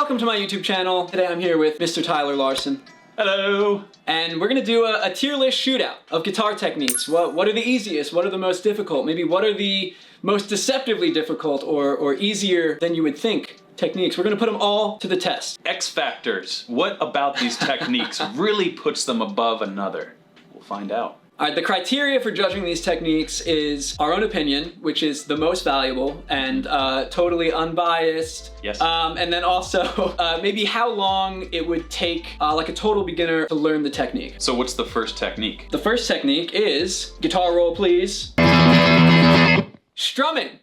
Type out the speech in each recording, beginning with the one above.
Welcome to my YouTube channel. Today I'm here with Mr. Tyler Larson. Hello! And we're gonna do a tier list shootout of guitar techniques. What are the easiest? What are the most difficult? Maybe what are the most deceptively difficult or easier than you would think techniques? We're gonna put them all to the test. X factors. What about these techniques really puts them above another? We'll find out. All right, the criteria for judging these techniques is our own opinion, which is the most valuable and totally unbiased. Yes. And then also maybe how long it would take like a total beginner to learn the technique. So what's the first technique? The first technique is, guitar roll please, strumming.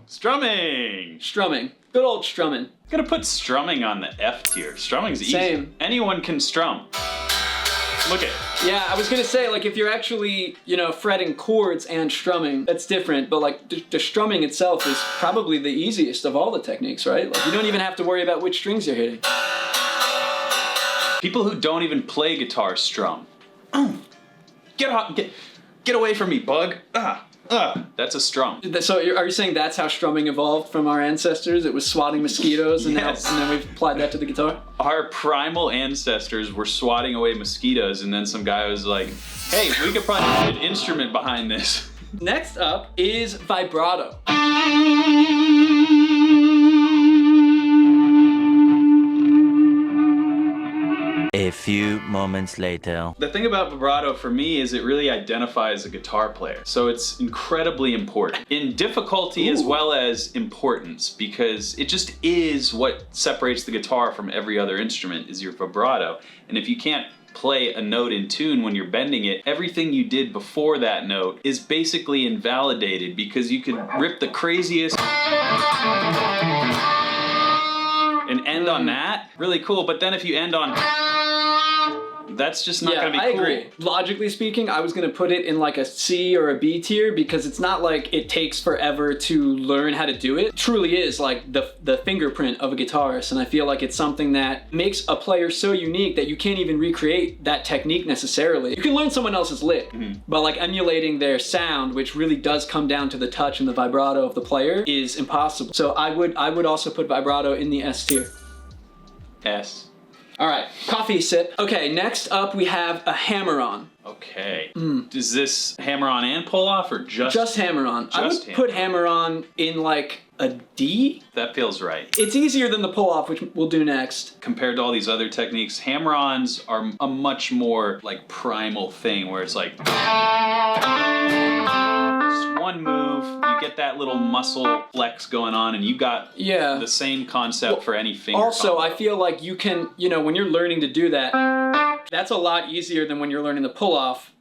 Strumming! Strumming. Good old strumming. I'm gonna put strumming on the F tier. Strumming's easy. Same. Anyone can strum. Look at it. Yeah, I was gonna say, like, if you're actually, fretting chords and strumming, that's different, but like, the strumming itself is probably the easiest of all the techniques, right? Like, you don't even have to worry about which strings you're hitting. People who don't even play guitar strum. Get away from me, bug. That's a strum. So are you saying that's how strumming evolved from our ancestors? It was swatting mosquitoes and, Yes. and then we've applied that to the guitar? Our primal ancestors were swatting away mosquitoes, and then some guy was like, hey, we could probably put an instrument behind this. Next up is vibrato. A few moments later. The thing about vibrato for me is it really identifies a guitar player. So it's incredibly important in difficulty as well as importance, because it just is what separates the guitar from every other instrument is your vibrato. And if you can't play a note in tune when you're bending it, everything you did before that note is basically invalidated, because you could rip the craziest and end on that, really cool. But then if you end on, that's just not gonna be cool. I agree. Logically speaking, I was gonna put it in like a C or a B tier, because it's not like it takes forever to learn how to do it. It truly is like the fingerprint of a guitarist, and I feel like it's something that makes a player so unique that you can't even recreate that technique necessarily. You can learn someone else's lick, but like emulating their sound, which really does come down to the touch and the vibrato of the player, is impossible. So I would also put vibrato in the S tier. S. All right, coffee sip. Okay, next up we have a hammer-on. Okay. Is this hammer-on and pull-off, or just hammer-on? I would put hammer-on in like a D. That feels right. It's easier than the pull-off, which we'll do next. Compared to all these other techniques, hammer-ons are a much more like primal thing, where it's like just one move, you get that little muscle flex going on, and you got the same concept for any finger. Also, I feel like you can, when you're learning to do that, that's a lot easier than when you're learning the pull-off.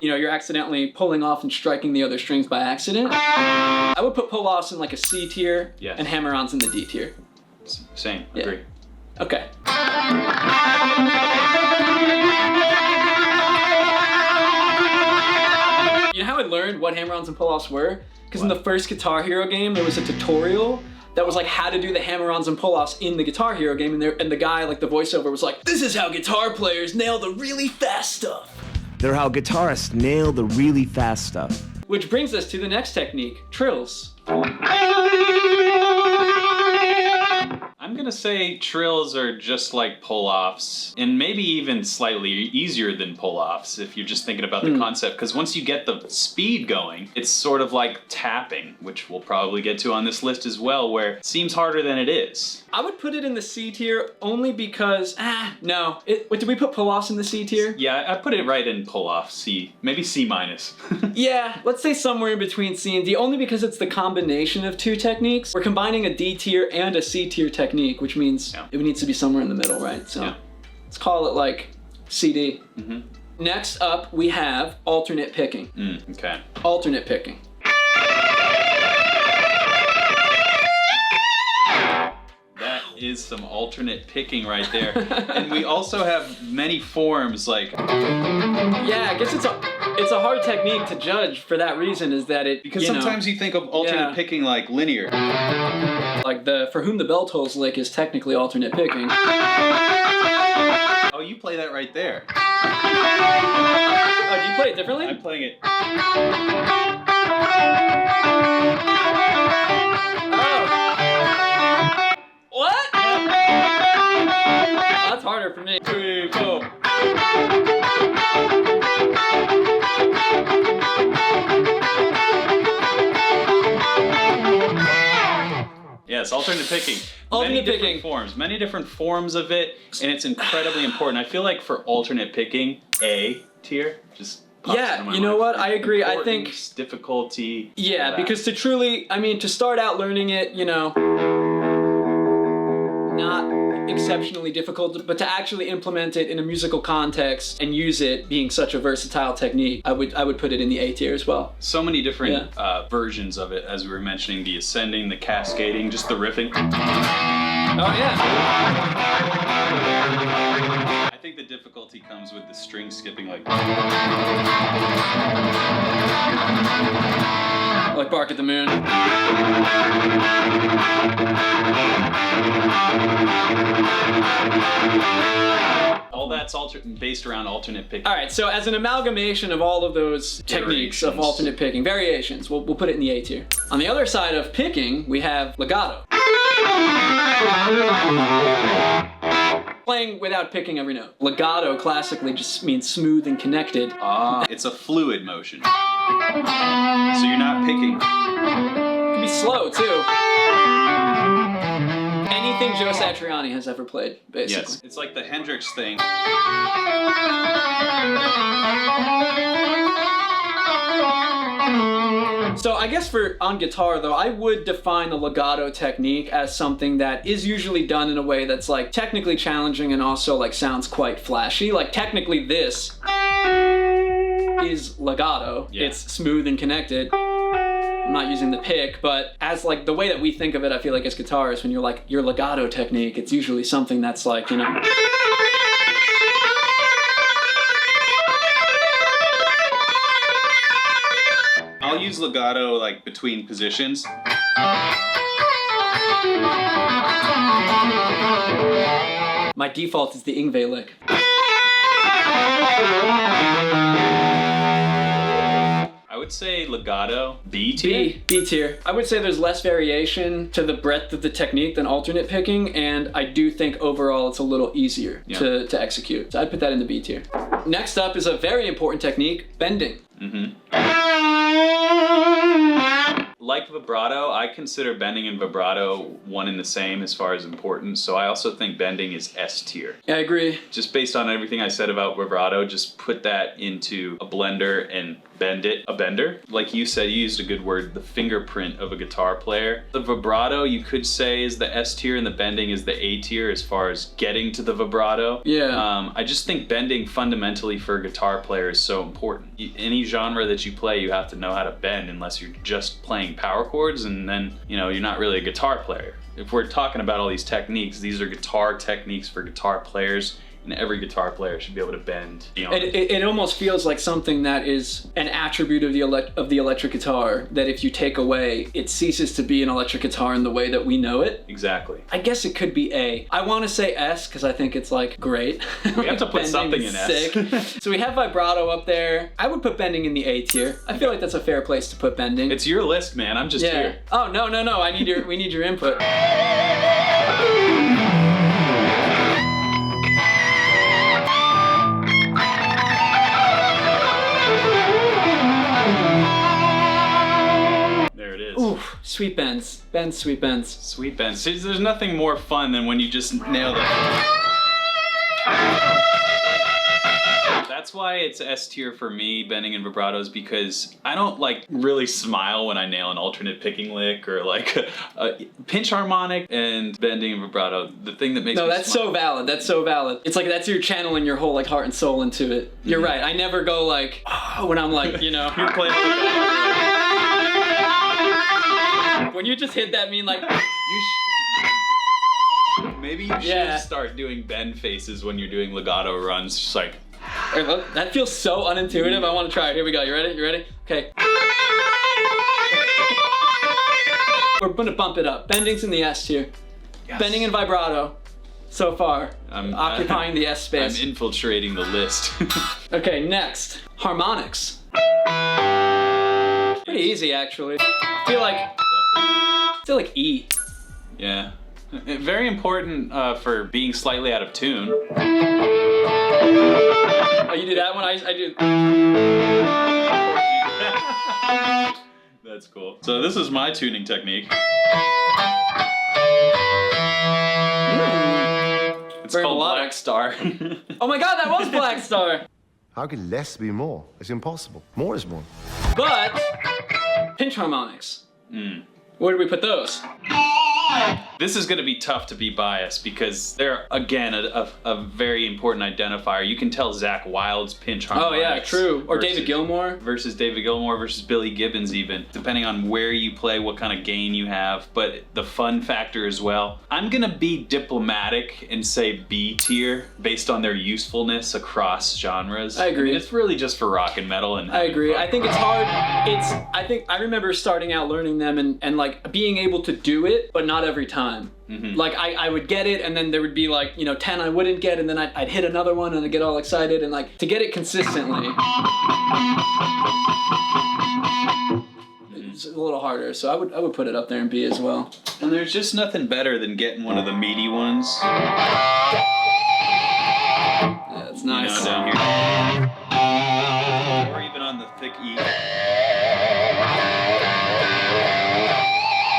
You're accidentally pulling off and striking the other strings by accident. I would put pull-offs in like a C tier, and hammer-ons in the D tier. Same, agree. Okay. You know how I learned what hammer-ons and pull-offs were? Because in the first Guitar Hero game, there was a tutorial that was like how to do the hammer-ons and pull-offs in the Guitar Hero game, and the guy, like the voiceover, was like, this is how guitar players nail the really fast stuff. They're how guitarists nail the really fast stuff. Which brings us to the next technique, trills. I'm gonna say trills are just like pull-offs, and maybe even slightly easier than pull-offs if you're just thinking about the concept, because once you get the speed going, it's sort of like tapping, which we'll probably get to on this list as well, where it seems harder than it is. I would put it in the C tier only because, no. Wait, did we put pull-offs in the C tier? Yeah, I put it right in pull-off, C, maybe C minus. Yeah, let's say somewhere in between C and D, only because it's the combination of two techniques. We're combining a D tier and a C tier technique, which means it needs to be somewhere in the middle, right? So let's call it like CD. Next up, we have alternate picking. Okay. Alternate picking. That is some alternate picking right there. And we also have many forms, like... Yeah, I guess it's a hard technique to judge for that reason, is that it... Because sometimes you think of alternate picking like linear. Like For Whom the Bell Tolls lick is technically alternate picking. Oh, you play that right there. Oh, do you play it differently? I'm playing it. Oh. What? harder for me. 3, 4. Yes, alternate picking. Alternate picking. Many different forms of it, and it's incredibly important. I feel like for alternate picking, A tier just pops into my you know mind. what? I agree. I think Importance, difficulty. yeah, all that. because to truly, I mean, to start out learning it, you know, not exceptionally difficult, but to actually implement it in a musical context and use it being such a versatile technique, I would put it in the A tier as well. So many different versions of it, as we were mentioning, the ascending, the cascading, just the riffing. Oh yeah. I think the difficulty comes with the string skipping, like Bark at the Moon. all that's based around alternate picking. All right, so as an amalgamation of all of those techniques of alternate picking, variations, we'll put it in the A tier. On the other side of picking, we have legato. Playing without picking every note. Legato classically just means smooth and connected. It's a fluid motion. So you're not picking. It can be slow too. Anything Joe Satriani has ever played, basically. Yes, it's like the Hendrix thing. So I guess on guitar though, I would define the legato technique as something that is usually done in a way that's like technically challenging and also like sounds quite flashy. Like technically this is legato. Yeah. It's smooth and connected. I'm not using the pick, but as like the way that we think of it, I feel like as guitarists, when you're like your legato technique, it's usually something that's like, you know. I'll use legato like between positions. My default is the Yngwie lick. I would say legato, B tier. B tier. I would say there's less variation to the breadth of the technique than alternate picking, and I do think overall it's a little easier to execute. So I'd put that in the B tier. Next up is a very important technique, bending. Like vibrato, I consider bending and vibrato one and the same as far as importance, so I also think bending is S tier. Yeah, I agree. Just based on everything I said about vibrato, just put that into a blender and bend it. A bender. Like you said, you used a good word, the fingerprint of a guitar player. The vibrato, you could say, is the S tier and the bending is the A tier as far as getting to the vibrato. Yeah. I just think bending fundamentally for a guitar player is so important. Any genre that you play, you have to know how to bend unless you're just playing power chords, and then, you know, you're not really a guitar player. If we're talking about all these techniques, these are guitar techniques for guitar players, and every guitar player should be able to bend beyond. It almost feels like something that is an attribute of the electric guitar that if you take away, it ceases to be an electric guitar in the way that we know it. Exactly. I guess it could be A. I want to say S because I think it's like great. We have to put something in S. So we have vibrato up there. I would put bending in the A tier. I feel like that's a fair place to put bending. It's your list, man. I'm just here. Oh no. We need your input. Ooh, sweet bends. Bends, sweet bends. Sweet bends. See, there's nothing more fun than when you just nail it. That's why it's S tier for me, bending and vibratos, because I don't like really smile when I nail an alternate picking lick or like a pinch harmonic and bending and vibrato. The thing that makes me that's smile. so valid. That's so valid. It's like that's your channeling your whole like heart and soul into it. You're right. I never go like when I'm like, you know, You're playing when you just hit that mean like maybe you should start doing bend faces when you're doing legato runs, just like. That feels so unintuitive. I want to try it. Here we go. You ready? You ready? Okay. We're gonna bump it up. Bending's in the S tier. Yes. Bending and vibrato. So far, occupying the S space. I'm infiltrating the list. Okay, next, harmonics. Pretty easy actually. I feel like E. Yeah. Very important for being slightly out of tune. Oh, you do that one? I do. That's cool. So this is my tuning technique. It's Very called melodic. Black Star. Oh my god, that was Black Star! How can less be more? It's impossible. More is more. But, pinch harmonics. Where do we put those? This is going to be tough to be biased because they're, again, a very important identifier. You can tell Zakk Wylde's pinch harmonics. Oh yeah, true. Or David Gilmour. Versus David Gilmour versus Billy Gibbons even, depending on where you play, what kind of gain you have, but the fun factor as well. I'm going to be diplomatic and say B tier based on their usefulness across genres. I agree. mean, it's really just for rock and metal. And I agree. fun. I think it's hard. I remember starting out learning them and like being able to do it, but not every time. Like I would get it and then there would be like, 10 I wouldn't get and then I'd hit another one and I'd get all excited and like to get it consistently. It's a little harder, so I would put it up there in B as well. And there's just nothing better than getting one of the meaty ones. Yeah, that's nice. Down here. Or even on the thick E.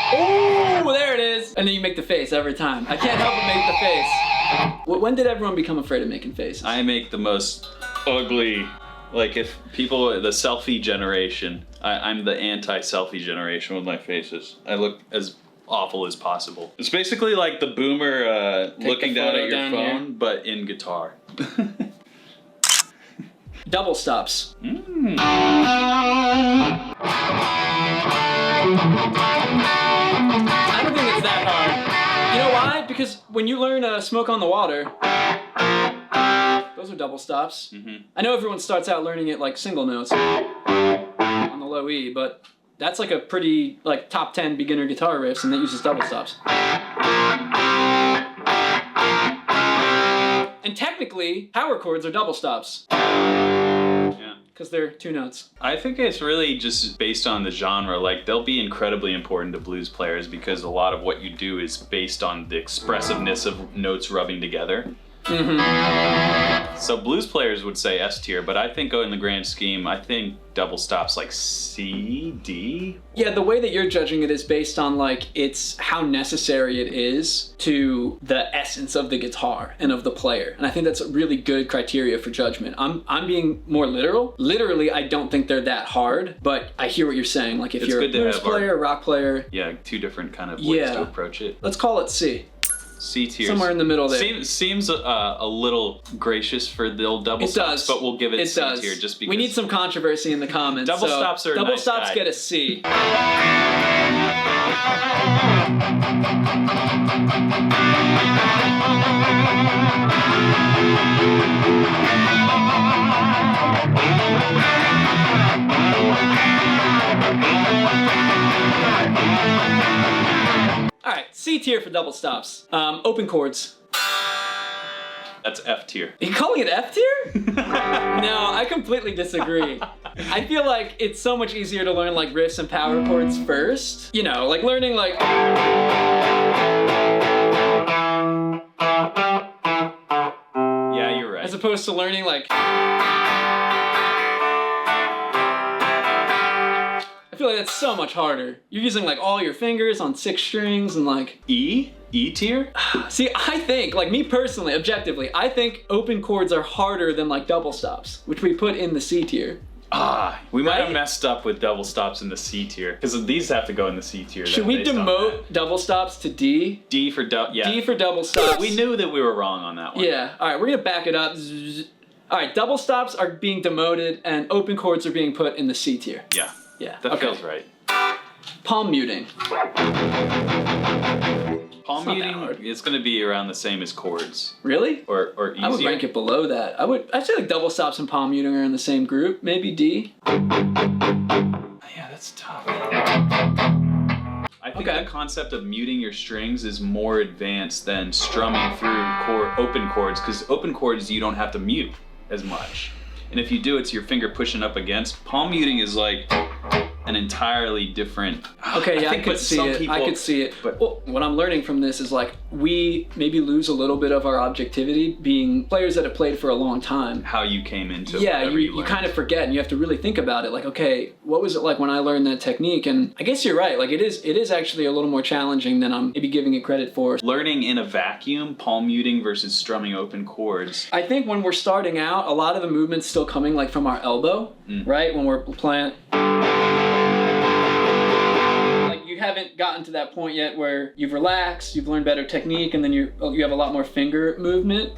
Oh, there it is. And then you make the face every time. I can't help but make the face. When did everyone become afraid of making faces? I make the most ugly, like if people, the selfie generation, I'm the anti-selfie generation with my faces. I look as awful as possible. It's basically like the boomer looking down at your phone, but in guitar. Double stops. I don't think it's that hard. You know why? Because when you learn Smoke on the Water, those are double stops. I know everyone starts out learning it like single notes on the low E, but that's like a pretty like top 10 beginner guitar riffs, and that uses double stops. And technically, power chords are double stops. Because they're two notes. I think it's really just based on the genre. Like, they'll be incredibly important to blues players because a lot of what you do is based on the expressiveness of notes rubbing together. So blues players would say S tier, but I think in the grand scheme, I think double stops like C, D. Yeah, the way that you're judging it is based on like it's how necessary it is to the essence of the guitar and of the player. And I think that's a really good criteria for judgment. I'm being more literal. Literally, I don't think they're that hard, but I hear what you're saying. Like if It's you're a good to blues have player, rock player. Yeah, two different kind of ways to approach it. Let's call it C. C tier. Somewhere in the middle there. Seems a little gracious for the old double stops, but we'll give it C tier just because. We need some controversy in the comments. Double stops are a double nice stops guy. get a C. All right, C tier for double stops. Open chords. That's F tier. Are you calling it F tier? No, I completely disagree. I feel like it's so much easier to learn like riffs and power chords first. You know, like learning like... Yeah, you're right. As opposed to learning like... I feel like that's so much harder. You're using like all your fingers on 6 strings and like... E? E tier? See, I think, like me personally, objectively, I think open chords are harder than like double stops, which we put in the C tier. We might have Right? messed up with double stops in the C tier, because these have to go in the C tier. Should we based on demote double stops to D? D for double, yeah. D for double stops. We knew that we were wrong on that one. Yeah, alright, we're gonna back it up. All right, double stops are being demoted and open chords are being put in the C tier. Yeah. Yeah, That okay. feels right. Palm muting. Palm not that muting hard. is going to be around the same as chords. Really? Or easier. I would rank it below that. I'd say like double stops and palm muting are in the same group. Maybe D. Yeah, that's tough. I think Okay. the concept of muting your strings is more advanced than strumming through open chords, because open chords you don't have to mute as much. And if you do, it's your finger pushing up against. Palm muting is like an entirely different. Okay, yeah, I could with see some it. people- I could see it. but- Well, what I'm learning from this is like we maybe lose a little bit of our objectivity being players that have played for a long time. How you came into Yeah, whatever you learned. kind of forget and you have to really think about it. Like, okay, what was it like when I learned that technique? And I guess you're right. Like it is actually a little more challenging than I'm maybe giving it credit for. Learning in a vacuum, palm muting versus strumming open chords. I think when we're starting out, a lot of the movement's still coming like from our elbow, right? When we're playing. Like you haven't gotten to that point yet where you've relaxed, you've learned better technique, and then you have a lot more finger movement.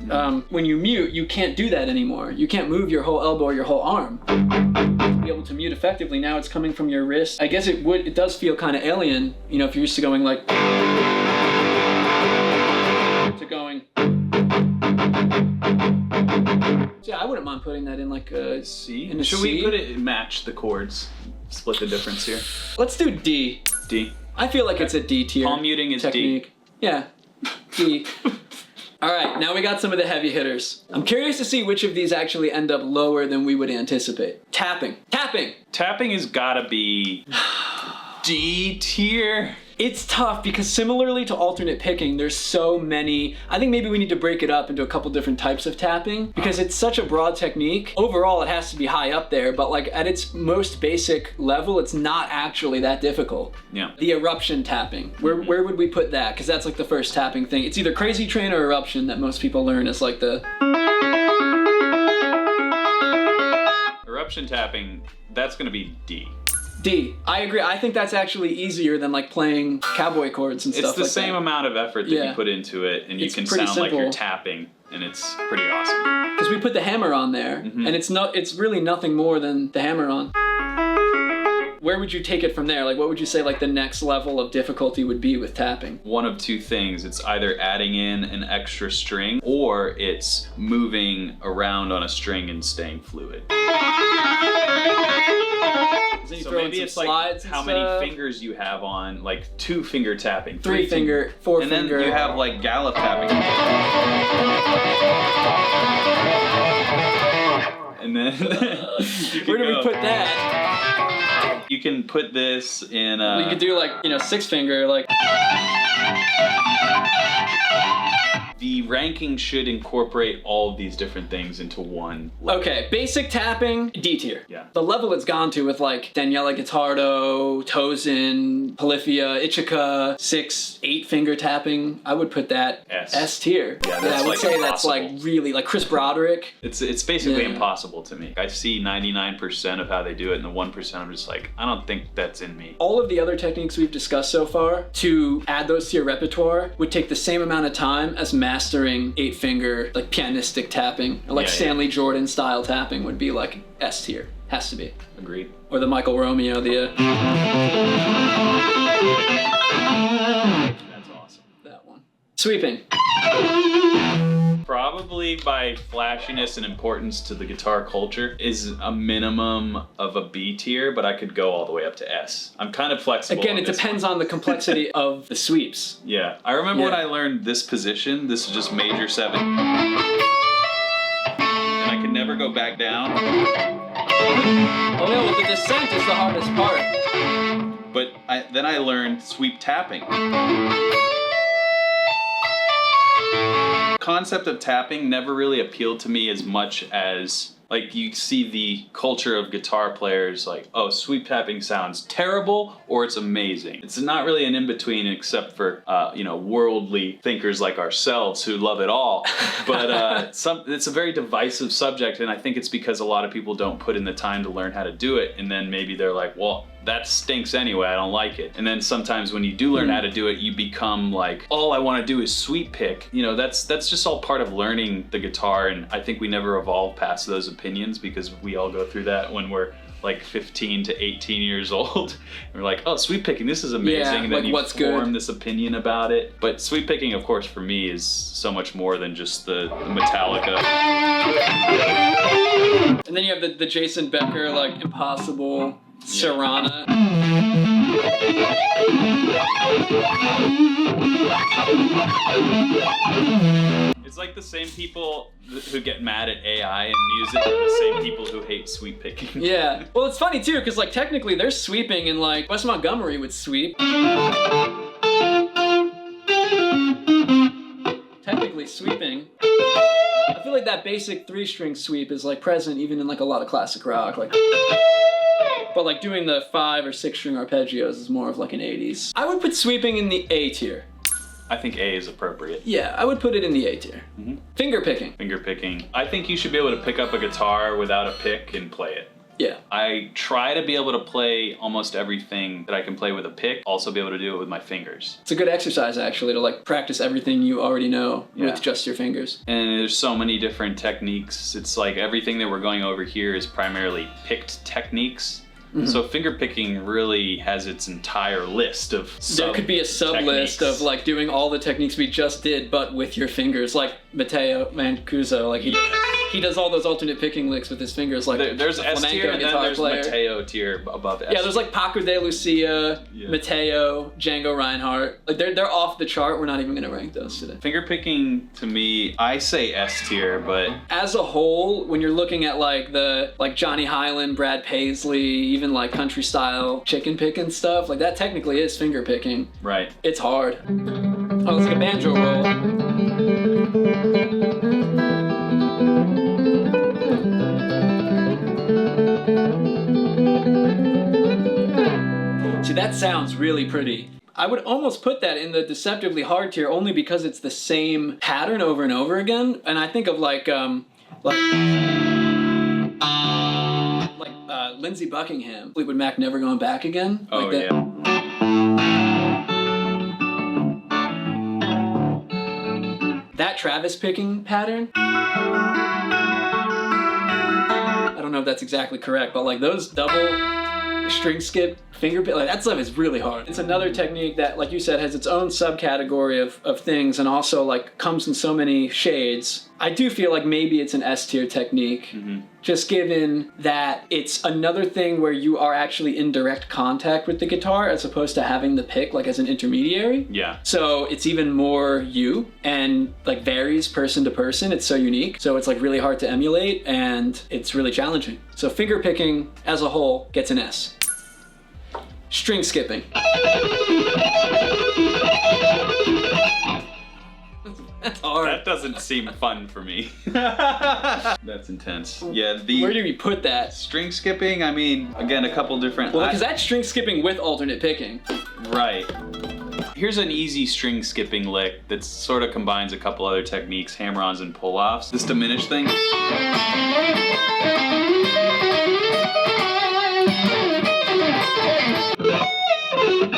When you mute, you can't do that anymore. You can't move your whole elbow or your whole arm. To be able to mute effectively, now it's coming from your wrist. I guess it does feel kind of alien, you know, if you're used to going like to going. So yeah, I wouldn't mind putting that in like a C? in a Should C. we put it match the chords? Split the difference here. Let's do D. D. I feel like it's a D tier. Palm muting is technique. D. Yeah, D. All right, now we got some of the heavy hitters. I'm curious to see which of these actually end up lower than we would anticipate. Tapping. Tapping! Tapping has gotta be D tier. It's tough because similarly to alternate picking, there's so many. I think maybe we need to break it up into a couple different types of tapping because it's such a broad technique. Overall, it has to be high up there, but like at its most basic level, it's not actually that difficult. Yeah. The eruption tapping, where would we put that? Because that's like the first tapping thing. It's either crazy train or eruption that most people learn as like the... Eruption tapping, that's gonna be D. D. I agree. I think that's actually easier than like playing cowboy chords and stuff like that. It's the same amount of effort that you put into it, and you It's can pretty sound like you're simple. tapping, and it's pretty awesome. Because we put the hammer on there, and it's really nothing more than the hammer on. Where would you take it from there? Like, what would you say like the next level of difficulty would be with tapping? One of two things. It's either adding in an extra string, or it's moving around on a string and staying fluid. So, you So throw in maybe some it's like slides and how stuff. many fingers you have on, like 2 finger tapping, 3 finger, 4 and finger. then you have like gallop tapping. And then you Where do we go. put that? You can put this in. You could do like 6 finger, like. The ranking should incorporate all of these different things into one level. Okay, basic tapping, D tier. Yeah. The level it's gone to with like Daniela Guitardo, Tosin, Polyphia, Ichika, 6, 8 finger tapping, I would put that S tier. Yeah, I that's would like say that's like impossible. really like Chris Broderick. It's basically Yeah. impossible to me. I see 99% of how they do it, and the 1% I'm just like, I don't think that's in me. All of the other techniques we've discussed so far, to add those to your repertoire would take the same amount of time as mastering 8 finger like pianistic tapping, or like Yeah, yeah. Stanley Jordan style tapping would be like S tier. Has to be. Agreed. Or the Michael Romeo, That's awesome. that one. Sweeping. Probably by flashiness and importance to the guitar culture is a minimum of a B tier, but I could go all the way up to S. I'm kind of flexible. Again, on it this depends one. on the complexity of the sweeps. Yeah, I remember when Yeah. I learned this position. This is just major 7, and I could never go back down. Oh no, well, the descent is the hardest part. But then I learned sweep tapping. Concept of tapping never really appealed to me as much as like you see the culture of guitar players like, oh, sweep tapping sounds terrible or it's amazing. It's not really an in-between except for worldly thinkers like ourselves who love it all. But it's a very divisive subject, and I think it's because a lot of people don't put in the time to learn how to do it, and then maybe they're like, well, that stinks anyway, I don't like it. And then sometimes when you do learn how to do it, you become like, all I want to do is sweep pick. You know, that's just all part of learning the guitar, and I think we never evolve past those opinions because we all go through that when we're like 15 to 18 years old. And we're like, oh, sweep picking, this is amazing. Yeah, and then like, you what's form good? this opinion about it. But sweep picking, of course, for me is so much more than just the Metallica. And then you have the Jason Becker, like Impossible, Serrana. It's like the same people who get mad at AI in music are the same people who hate sweep picking. Yeah. Well, it's funny too, because like technically they're sweeping and like Wes Montgomery would sweep. Technically sweeping. I feel like that basic 3-string sweep is like present even in like a lot of classic rock. Like, but like doing the 5 or 6-string arpeggios is more of like an 80s. I would put sweeping in the A tier. I think A is appropriate. Yeah, I would put it in the A tier. Finger picking. Finger picking. I think you should be able to pick up a guitar without a pick and play it. Yeah. I try to be able to play almost everything that I can play with a pick, also be able to do it with my fingers. It's a good exercise actually to like practice everything you already know Yeah. with just your fingers. And there's so many different techniques. It's like everything that we're going over here is primarily picked techniques. So finger picking really has its entire list of There could be a sub list of like doing all the techniques we just did, but with your fingers, like Matteo Mancuso, like he does all those alternate picking licks with his fingers, like there's a S flamenco tier and then guitar there's player. Matteo tier above S. Yeah, there's like Paco de Lucia, Matteo, Django Reinhardt. Like they're off the chart. We're not even gonna rank those today. Finger picking to me, I say S tier, but As a whole, when you're looking at like Johnny Hyland, Brad Paisley, even like country style chicken picking stuff, like that technically is finger picking. right. It's hard. Oh, it's like a banjo roll. See, that sounds really pretty. I would almost put that in the deceptively hard tier only because it's the same pattern over and over again. And I think of like Lindsey Buckingham, Fleetwood Mac, Never Going Back Again. Oh, like that. yeah. That Travis picking pattern. I don't know if that's exactly correct, but like those double string skip finger pick, like that stuff is really hard. It's another technique that, like you said, has its own subcategory of things and also like comes in so many shades. I do feel like maybe it's an S tier technique, just given that it's another thing where you are actually in direct contact with the guitar as opposed to having the pick like as an intermediary. Yeah. So it's even more you and like varies person to person. It's so unique. So it's like really hard to emulate and it's really challenging. So finger picking as a whole gets an S. String skipping. That's hard. That doesn't seem fun for me. That's intense. Yeah, Where do we put that? string skipping, I mean, again, a couple different... Well, because that's string skipping with alternate picking. Right. Here's an easy string skipping lick that sort of combines a couple other techniques, hammer-ons and pull-offs. This diminished thing.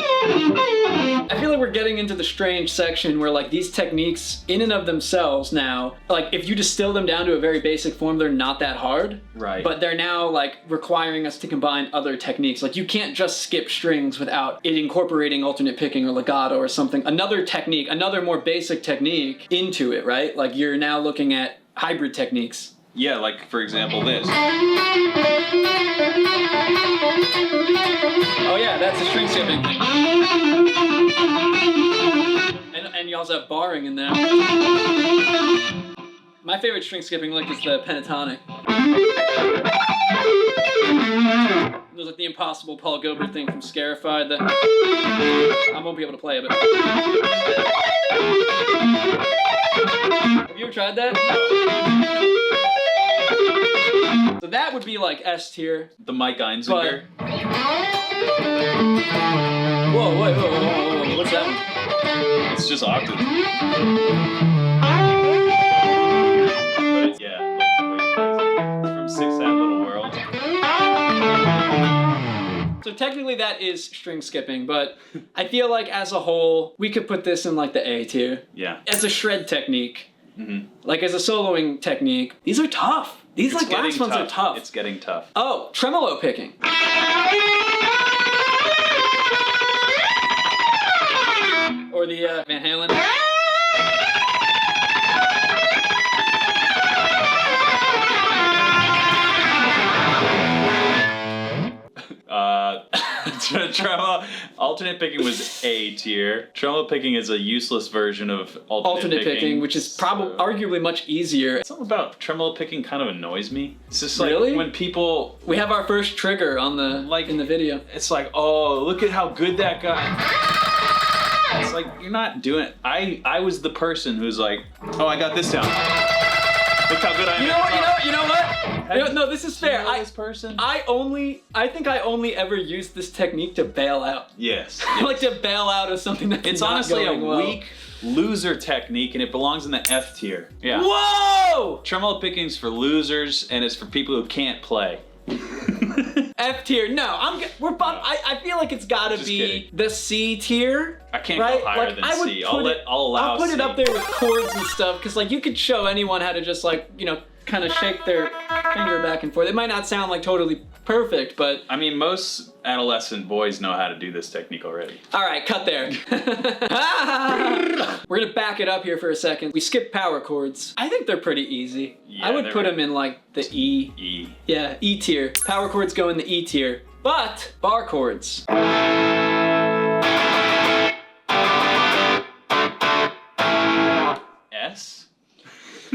I feel like we're getting into the strange section where like these techniques in and of themselves now, like if you distill them down to a very basic form, they're not that hard. Right. But they're now like requiring us to combine other techniques. Like you can't just skip strings without it incorporating alternate picking or legato or something. Another technique, another more basic technique into it, right? Like you're now looking at hybrid techniques. Yeah, like for example this. Oh yeah, that's a string skipping thing. And you also have barring in there. My favorite string skipping lick is the pentatonic. There's like the impossible Paul Gilbert thing from Scarified that I won't be able to play it, but... Have you ever tried that? So that would be like S tier. The Mike Einziger. Whoa, whoa, whoa, whoa, whoa, what's that one? It's just octaves. But it's, yeah, it's from Six That Little World. So technically that is string skipping, but I feel like as a whole, we could put this in like the A tier. Yeah. As a shred technique, like as a soloing technique, these are tough. These It's like last ones are tough. It's getting tough. Oh, tremolo picking. Or the Van Halen. Alternate picking was A tier. Tremolo picking is a useless version of Alternate picking, which is probably arguably much easier. Something about tremolo picking kind of annoys me. It's just like Really? when people... We have our first trigger on the in the video. It's like, oh, look at how good that guy... It's like, you're not doing it. I was the person who's like, oh, I got this down. Look how good I am. You know what? No, this is fair. This person? I think I only ever used this technique to bail out. Yes. Like to bail out of something that's It's not honestly a going well. weak loser technique, and it belongs in the F tier. Yeah. Whoa! Tremolo picking's for losers, and it's for people who can't play. F tier. No, I feel like it's gotta Just be kidding. the C tier. I can't right? go higher Like, than I would C. put I'll allow I'll put it C. up there with chords and stuff, because like you could show anyone how to just like, you know, kind of shake their finger back and forth. It might not sound like totally perfect, but I mean, most adolescent boys know how to do this technique already. all right, cut there. We're gonna back it up here for a second. We skipped power chords. I think they're pretty easy. Yeah, I would they're put them in like the E. E. Yeah, E tier. Power chords go in the E tier. But bar chords. S?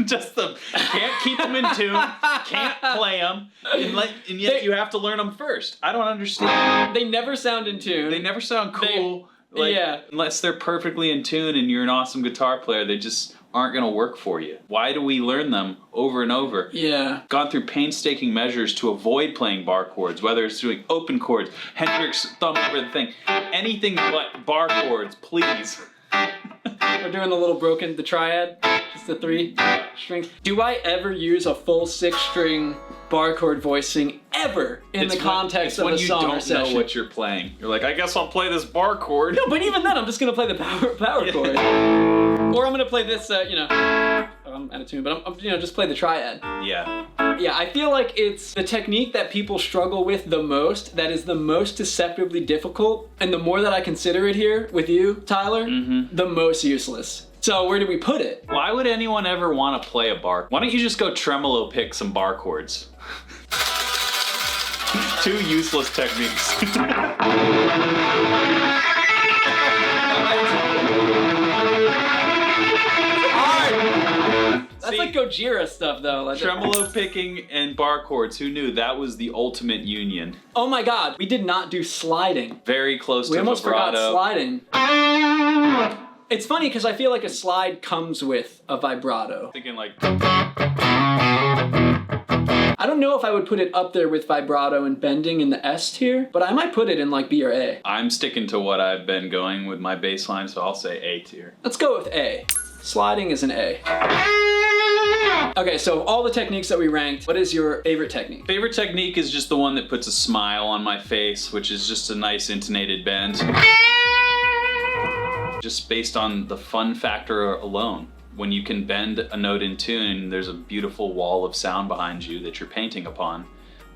Just can't keep them in tune, can't play them, and yet you have to learn them first. I don't understand. They never sound in tune. They never sound cool. Yeah. Unless they're perfectly in tune and you're an awesome guitar player, they just aren't gonna work for you. Why do we learn them over and over? Yeah. Gone through painstaking measures to avoid playing bar chords, whether it's doing open chords, Hendrix thumb over the thing, anything but bar chords, please. We're doing the triad, just the 3 strings. Do I ever use a full 6-string bar chord voicing ever in the context of a song or when you session? don't know what you're playing. You're like, I guess I'll play this bar chord. No, but even then, I'm just gonna play the power chord, or I'm gonna play this. I'm out of tune, but I'm just play the triad. Yeah. Yeah, I feel like it's the technique that people struggle with the most, that is the most deceptively difficult, and the more that I consider it here with you, Tyler, the most useless. So where do we put it? Why would anyone ever want to play a bar? Why don't you just go tremolo pick some bar chords? 2 useless techniques. That's like Gojira stuff, though. Like Tremolo picking and bar chords. Who knew that was the ultimate union? Oh my God, we did not do sliding. Very close We to almost vibrato. forgot sliding. It's funny because I feel like a slide comes with a vibrato. Thinking like. I don't know if I would put it up there with vibrato and bending in the S tier, but I might put it in like B or A. I'm sticking to what I've been going with my bass line, so I'll say A tier. Let's go with A. Sliding is an A. Okay, so all the techniques that we ranked, what is your favorite technique? Favorite technique is just the one that puts a smile on my face, which is just a nice intonated bend. Just based on the fun factor alone. When you can bend a note in tune, there's a beautiful wall of sound behind you that you're painting upon.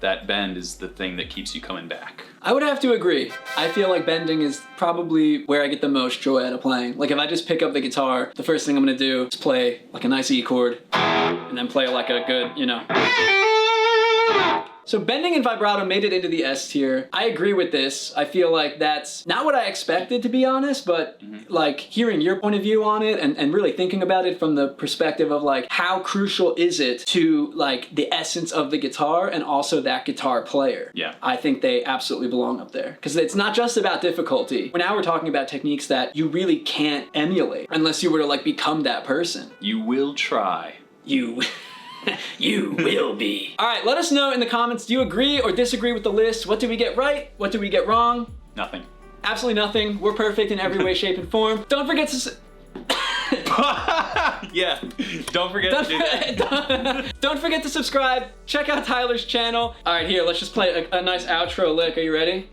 That bend is the thing that keeps you coming back. I would have to agree. I feel like bending is probably where I get the most joy out of playing. Like if I just pick up the guitar, the first thing I'm gonna do is play like a nice E chord and then play like a good, So bending and vibrato made it into the S tier. I agree with this. I feel like that's not what I expected, to be honest, but like hearing your point of view on it and really thinking about it from the perspective of like how crucial is it to like the essence of the guitar and also that guitar player. Yeah. I think they absolutely belong up there because it's not just about difficulty. Now we're talking about techniques that you really can't emulate unless you were to like become that person. You will try. You will be. All right, let us know in the comments, do you agree or disagree with the list? What did we get right? What did we get wrong? Nothing. Absolutely nothing. We're perfect in every way, shape, and form. Don't forget to... Yeah, don't forget to do that. Don't forget to subscribe. Check out Tyler's channel. All right, here, let's just play a nice outro lick. Are you ready?